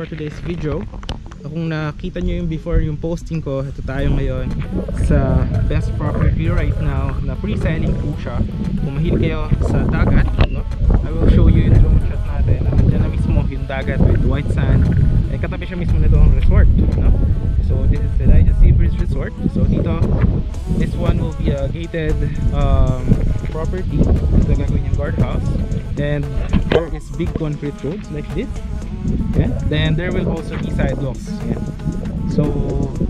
For today's video, kung nakita nyo yung before yung posting ko, ito tayo ngayon sa best property right now na pre-selling po siya. Kung mahilig kayo sa dagat, no? I will show you yung drone shot natin. Nandiyan na mismo yung dagat with white sand. Katabi siya mismo nito ang resort, no? So this is Elijah Seabridge Resort. So dito, this one will be a gated property. Ito gagawin yung guardhouse. And there is big concrete roads like this. Yeah. Then there will also be sidewalks. Yeah. So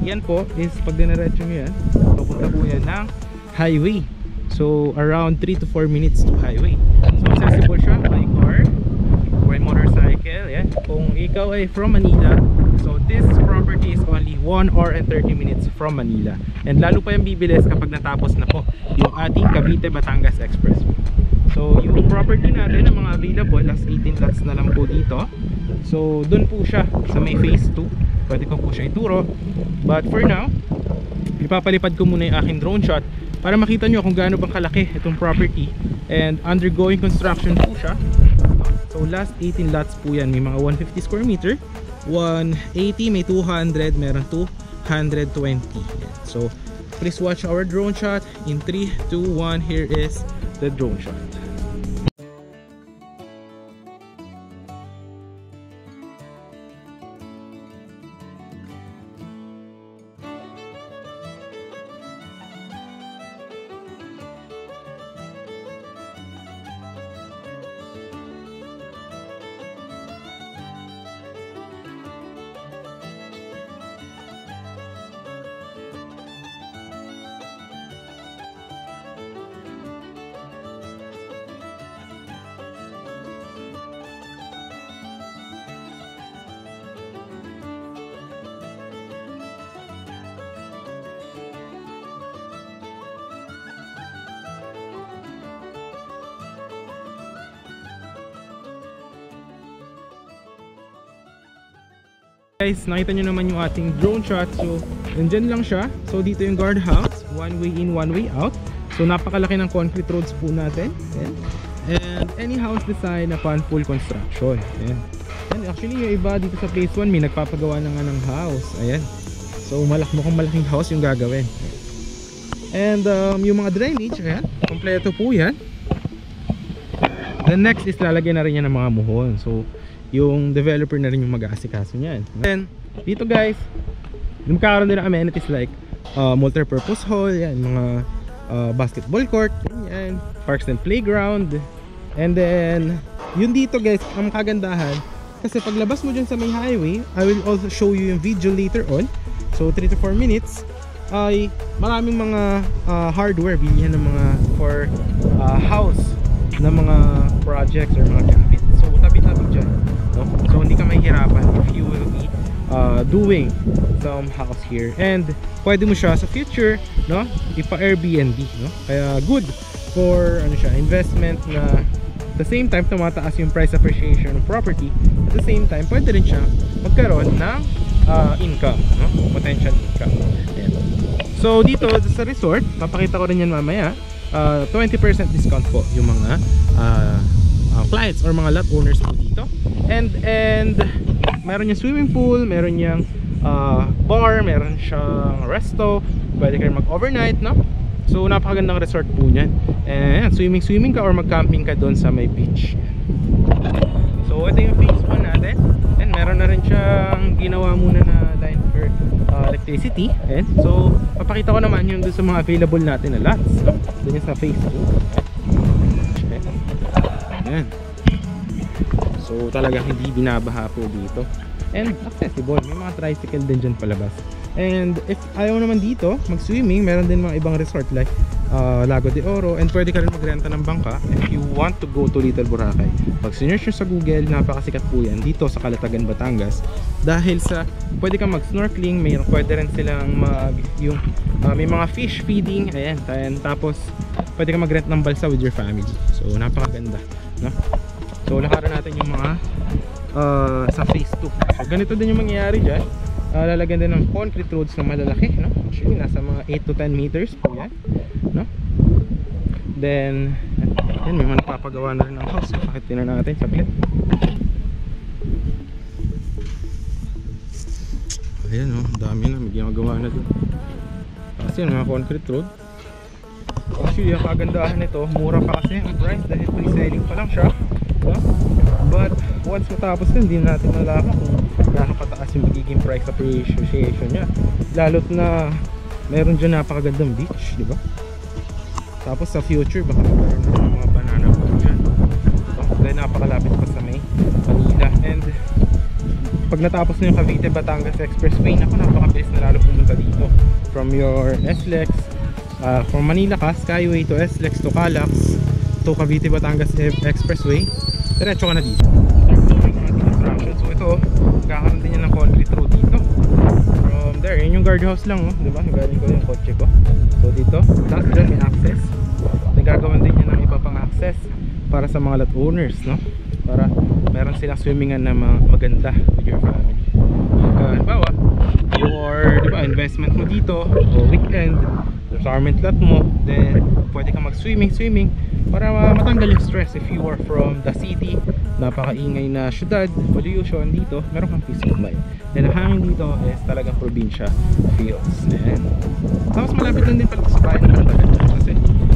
yan po is pag dinaretso nyo yan, papunta po yan ng highway. So around 3 to 4 minutes to highway. So accessible siya by car, by motorcycle. Yeah. Kung ikaw ay from Manila, so this property is only 1 hour and 30 minutes from Manila. And lalo pa yung bibilis kapag natapos na po yung ating Cavite-Batangas Expressway. So yung property natin, ang mga available, last 18 lots na lang po dito. So doon po siya sa may phase 2. Pwede ko po siya ituro. But for now, ipapalipad ko muna yung aking drone shot para makita nyo kung gaano bang kalaki itong property. And undergoing construction po siya. So last 18 lots po yan. May mga 150 square meter, 180, may 200, meron 220. So please watch our drone shot. In 3, 2, 1, here is the drone shot. Guys, nakita nyo naman yung ating drone shot. So, nandyan lang siya. So, dito yung guardhouse. One way in, one way out. So, napakalaki ng concrete roads po natin. And any house design upon full construction. Ayan. And actually, yung iba dito sa phase 1, may nagpapagawa na nga ng house. Ayan. So, mukhang malaking house yung gagawin. And yung mga drainage, ayan. Kompleto po yan. The next is lalagyan na rin yan ng mga muhon. So, yung developer na rin yung mag-aasikaso niyan. Then dito guys, magkakaroon din ng amenities like multi-purpose hall, yan, mga basketball court, yan, parks and playground. And then yun dito guys, ang kagandahan kasi paglabas mo dyan sa may highway, I will also show you yung video later on. So 3 to 4 minutes ay maraming mga hardware bilihan ng mga for house na mga projects or mga gamit. So tabi-tabi dyan, no? So hindi ka mahihirapan if you will be doing some house here. And pwede mo siya sa future, no? Ipa-Airbnb, no? Kaya good for ano siya, investment na at the same time tumataas yung price appreciation ng property. At the same time pwede rin siya magkaroon ng income, no? Potential income. Ayan. So dito sa resort, papakita ko rin yan mamaya. 20% discount po yung mga clients or mga lot owners po dito. And meron yung swimming pool, meron yung bar, meron siyang resto, pwede kayo mag-overnight, no? So napakagandang resort po niyan. And swimming ka or mag-camping ka doon sa may beach. So ito yung phase 1 natin. And meron na rin siyang ginawa muna na line for electricity. And so papakita ko naman yung doon sa mga available natin na lots, no? Doon yung sa phase 2. Ayan. So talagang hindi binabaha po dito. And accessible, may mga tricycle din dyan palabas. And if ayaw naman dito mag-swimming, meron din mga ibang resort like Lago de Oro. And pwede ka rin magrenta ng bangka if you want to go to Little Boracay. Pag sinearch nyo sa Google, napakasikat po yan dito sa Calatagan, Batangas. Dahil sa pwede kang mag-snorkeling, pwede rin silang may mga fish feeding. Ayan, tapos pwede kang mag-rent ng balsa with your family. So napakaganda, no? So lakaran natin yung mga sa phase 2. So ganito din yung mangyayari dyan. Lalagyan din ng concrete roads na malalaki, no? Actually nasa mga 8 to 10 meters po yan, no? Then yan, may mga nagpapagawa na rin ng house. Pakita na natin saglit. Ayan oh, dami na, may ginagawa na doon. Kasi mga concrete road. Actually, ang kagandahan nito, mura pa kasi ang price dahil pre-selling pa lang siya, no? But once matapos yun, hindi natin malaman kung gaano kataas yung magiging price appreciation niya. Lalo't na meron dyan napakagandang beach, di ba? Tapos sa future, baka magkaroon ng mga banana boat dyan, diba? Dahil napakalapit pa sa Manila. And pag natapos na yung Cavite-Batangas Expressway, naku, napakabilis na lalo pumunta dito. From your SLEX, from Manila ka, Skyway to SLEX to Calax to Cavite-Batangas Expressway, diretso ka na dito. So ito, kakaroon din yan ng concrete road dito. From there, yun yung guardhouse lang, oh, diba? Galing ko yung kotse ko. So dito, tapos dyan may access. Nagagawan din yan ng iba pang access para sa mga lot owners, no? Para meron silang swimmingan na maganda with your family. Halimbawa, your diba, investment mo dito o weekend, retirement lot mo, then pwede kang mag-swimming para matanggal yung stress. If you are from the city, napakaingay na syudad, pollution, dito meron kang peace of mind. And ang hangin dito is talagang probinsya feels. And tapos malapit lang din pala sa bayan ng Kalatagan, kasi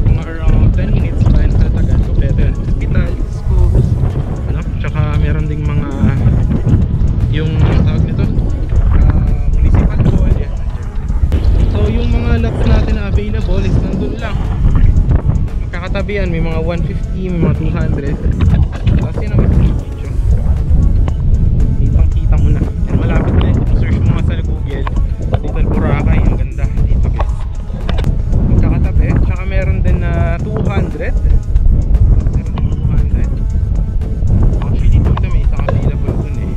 mga around 10 minutes sa bayan ng Kalatagan. So pwede yun, hospital, schools, ano? Tsaka meron ding mga yung tawag nito, municipal hall, yan. So yung mga lots natin na available is nandun lang, magkakatabihan, may mga 150, may mga 200. Tapos yun ang video, kitang kita mo na. And malapit na yun, kung search mo nga sa Google, Little Boracay, ang ganda dito guys, magkakatabi. Tsaka meron din na 200. Actually dito may isang available dun eh,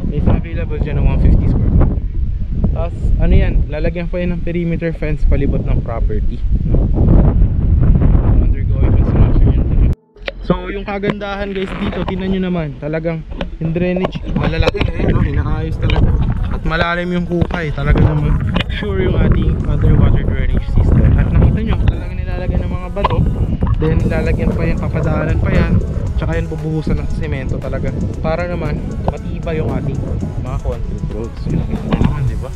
may isang available dyan na 150 square foot. Tapos ano yan, lalagyan pa yan ng perimeter fence palibot ng property, no? Undergoing construction yan. So yung kagandahan guys dito, tingnan nyo naman, talagang yung drainage malalaki eh, no? Inaayos talaga at malalim yung kukay, talaga naman sure yung ating underwater drainage system. At nakita nyo, talagang nilalagyan ng mga bato, then lalagyan pa yan, papadaanan pa yan, tsaka yan bubuhusan ng semento talaga para naman matibay yung ating mga concrete roads. Yun, nakita nyo naman, diba?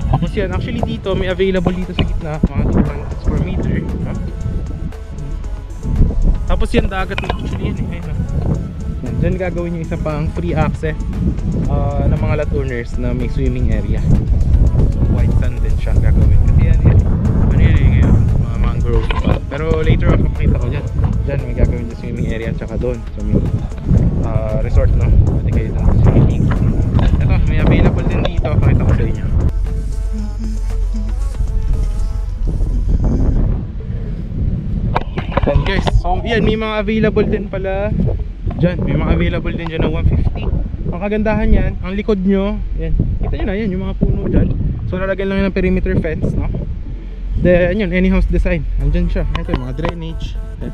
Tapos yan, actually dito may available dito sa gitna mga 200 square meter, no? Tapos yan dagat na actually yan eh, ayun, no? Yan, dyan gagawin yung isa pang free access ng mga lot owners na may swimming area. So white sand din siya gagawin, kasi yan eh, ano yan eh ngayon, mga mangrove pa. Pero later on kapakita ko dyan, dyan may gagawin yung swimming area, tsaka doon so may resort, no? Pwede kayo doon swimming. Ito, may available din dito, pakita ko sa inyo. Then guys, so yan, may mga available din pala dyan, may mga available din dyan na 150. Ang kagandahan yan, ang likod nyo, yan, kita nyo na yan, yung mga puno dyan. So lalagyan lang yun ng perimeter fence, no? Then yun, any house design, andyan siya. Ito yung mga drainage, yan.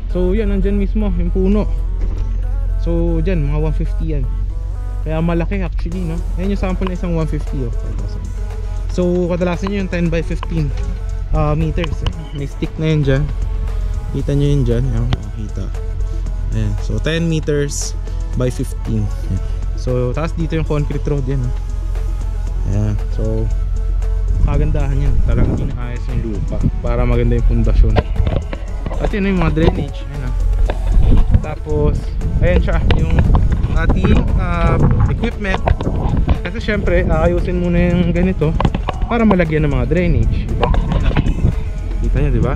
So yan, andyan mismo, yung puno. So dyan, mga 150 yan. Kaya malaki actually, no? Yan yung sample na isang 150, oh. So kadalasan nyo yung 10 by 15 meters, eh. May stick na yun dyan. Kita nyo yun dyan, yan, makikita. Ayan, so 10 meters by 15. Ayan. So tapos dito yung concrete road yan, oh. Ayan, so kagandahan yan, talagang inaayos yung lupa para maganda yung pundasyon. At yun yung mga drainage, ayan, oh. Tapos ayan siya, yung ating equipment. Kasi syempre ayusin muna yung ganito para malagyan ng mga drainage, diba? Kita nyo, diba?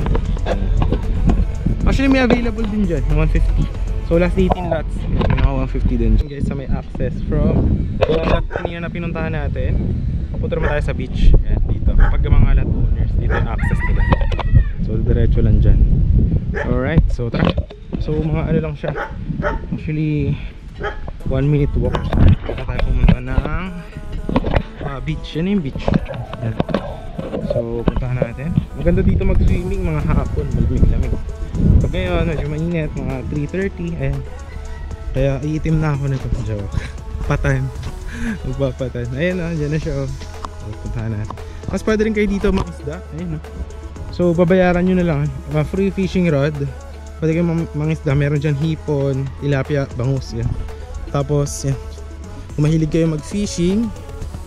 Actually may available din dyan, 150. So last 18 lots, may mga 150 din guys, sa may access from lot kanina na pinuntahan natin. Papunta naman tayo sa beach. Ayan, dito, kapag mga lot owners, dito yung access nila. So diretso lang dyan. Alright, so tara. So mga ano lang siya, actually 1 minute walk. Kaya tayo pumunta ng beach. Yan yung beach. Ayan. So puntahan natin. Maganda dito mag-swimming mga hapon, malamig-lamig. Pag ngayon, medyo mainit, mga 3:30. Ayan. Kaya iitim na ako nito. Joke. Patan. Magpapatan. Ayan o, dyan na siya o. So puntahan natin. Mas pwede rin kayo dito mangisda. Ayan o. So babayaran nyo na lang. Free fishing rod. Pwede kayo mangisda. Meron dyan hipon, tilapia, bangus. Yan. Tapos yan, kung mahilig kayo mag-fishing,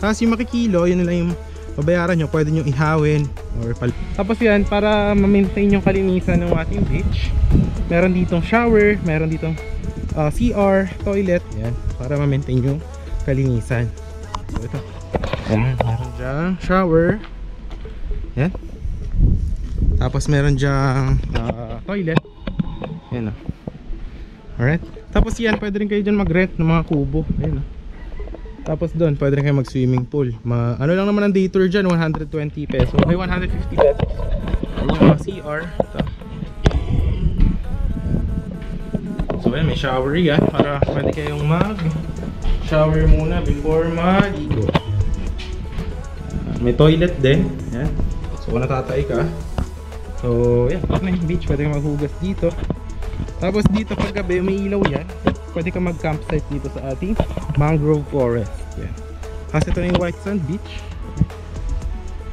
Tapos yung makikilo, yun na lang yung babayaran nyo. Pwede nyo ihawin or tapos yan, para ma-maintain yung kalinisan ng ating beach, meron ditong shower, meron ditong CR, toilet, yan, para ma-maintain yung kalinisan. So ito, yan, meron dyan shower, yan, tapos meron dyan toilet, yan o. Alright, tapos yan, pwede rin kayo dyan mag-rent ng mga kubo, yan o. Tapos doon, pwede rin kayo mag-swimming pool. Ano lang naman ang day tour dyan, 120 pesos. May 150 pesos. Yan yung mga CR. Ito. So yan, may shower yan. Para pwede kayong mag-shower muna before maligo. May toilet din. Yan. So kung natatay ka. So yan, may beach. Pwede kang maghugas dito. Tapos dito pag gabi, may ilaw yan. Pwede ka mag-campsite dito sa ating mangrove forest. Yan. Kasi ito na yung White Sand Beach.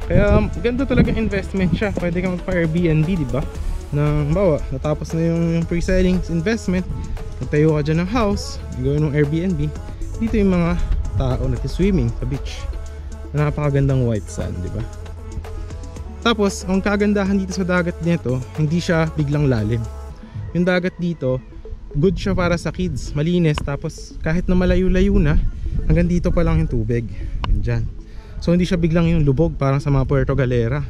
Kaya ganda talaga investment siya. Pwede ka magpa-Airbnb, diba? Nang bawa, natapos na yung pre-selling investment, nagtayo ka dyan ng house, gawin ng Airbnb. Dito yung mga tao nag-swimming sa beach. Napakagandang white sand, diba? Tapos, ang kagandahan dito sa dagat nito, hindi siya biglang lalim. Yung dagat dito, good siya para sa kids, malinis. Tapos kahit na malayo-layo na, hanggang dito pa lang yung tubig. Yan dyan. So hindi siya biglang yung lubog parang sa mga Puerto Galera.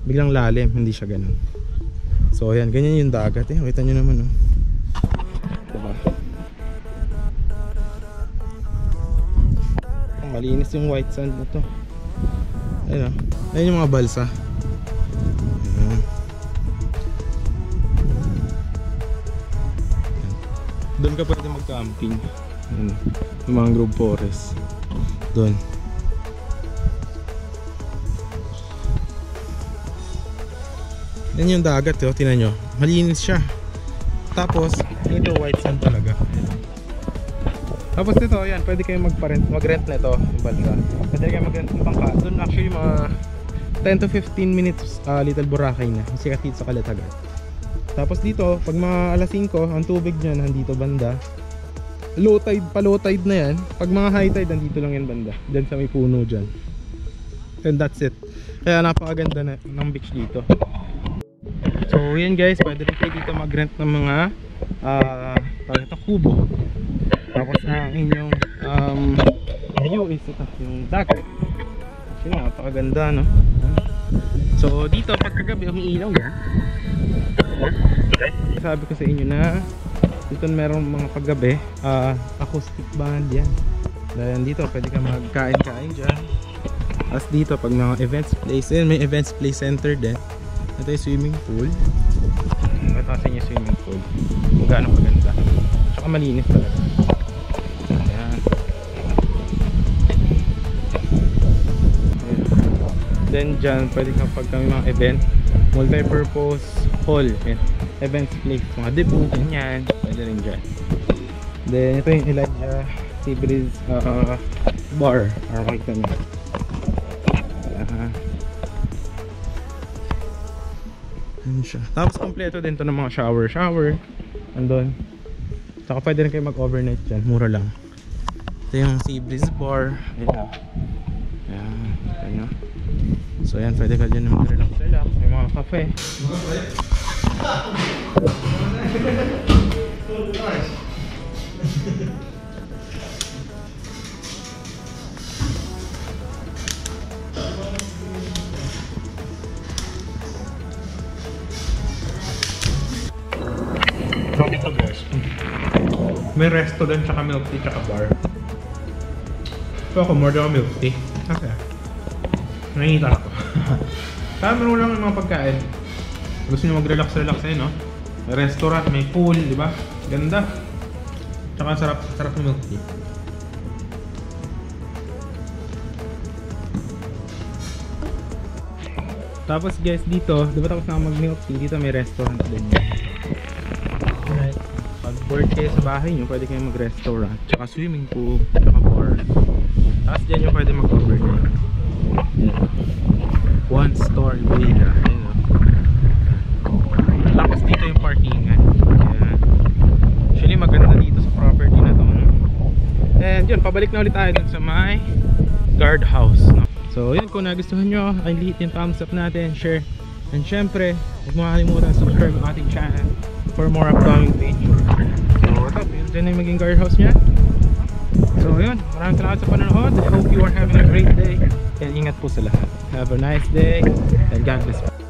Biglang lalim, hindi siya ganun. So ayan, ganyan yung dagat eh. Kita nyo naman oh. Diba? Malinis yung white sand na to. Ayun oh. Ayun yung mga balsa. Ayan. Doon ka pwede mag-camping. Yung mangrove forest. Doon. Yan yung dagat, oh, tinan nyo. Malinis siya. Tapos, ito white sand talaga. Tapos ito, yan, pwede kayo mag-rent na ito, yung balsa. Pwede kayo mag-rent ng bangka. Doon actually mga 10 to 15 minutes Little Boracay na. Yung sikat dito sa Calatagan. Tapos dito, pag mga alas 5, ang tubig niya nandito banda. Low tide, pa low tide na yan. Pag mga high tide, nandito lang yan banda. Diyan sa may puno dyan. And that's it. Kaya napakaganda na ng beach dito. So yan guys, pwede rin kayo dito mag-rent ng mga kubo. Tapos ang inyong view is ito, yung dagat. Kasi napakaganda, no? So dito pagkagabi umiilaw yan. Sabi ko sa inyo na dito meron mga paggabi acoustic band yan. Dahil dito pwede ka magkain-kain dyan. As dito pag mga events place, may events place center din. Ito yung swimming pool. Ito kasi yung swimming pool kung gaano kaganda. Tsaka malinis talaga. Ayan. Then dyan pwede ka pag kami mga event, multi-purpose hall, events place, mga debut, ganyan, pwede rin dyan. Then ito yung Elijah Seabreeze bar, or makikita nyo. Siya. Tapos kompleto din to ng mga shower andun. Saka pwede rin kayo mag-overnight dyan, mura lang. Ito yung Seabreeze bar. Ayan. Ayan. So ayan, pwede ka dyan mag-relax. May mga cafe. Dito guys, may resto din, tsaka milk tea, tsaka bar. So ako more than milk tea kasi nakikita ako. Kaya meron lang yung mga pagkain. Gusto nyo mag-relax eh, no? May restaurant, may pool, di ba? Ganda. Tsaka sarap ng milk tea. Tapos guys dito, di ba tapos na mag-milk tea, dito may restaurant din. Right. Pag bored kayo sa bahay nyo, pwede kayo mag-restaurant, tsaka swimming pool, tsaka bar. Tapos dyan nyo pwede mag-overnight. One story villa. Tapos dito yung parkingan. Actually maganda dito sa property na to. And yun, pabalik na ulit tayo dun sa may guardhouse, no? So yun, kung nagustuhan nyo, kindly hit yung thumbs up natin, share, and syempre huwag mo kakalimutan subscribe ang ating channel for more upcoming videos. So ito, yun dyan na yung maging guardhouse nya. So yun, maraming salamat sa panonood. I hope you are having a great day and ingat po sa lahat. Have a nice day and God bless.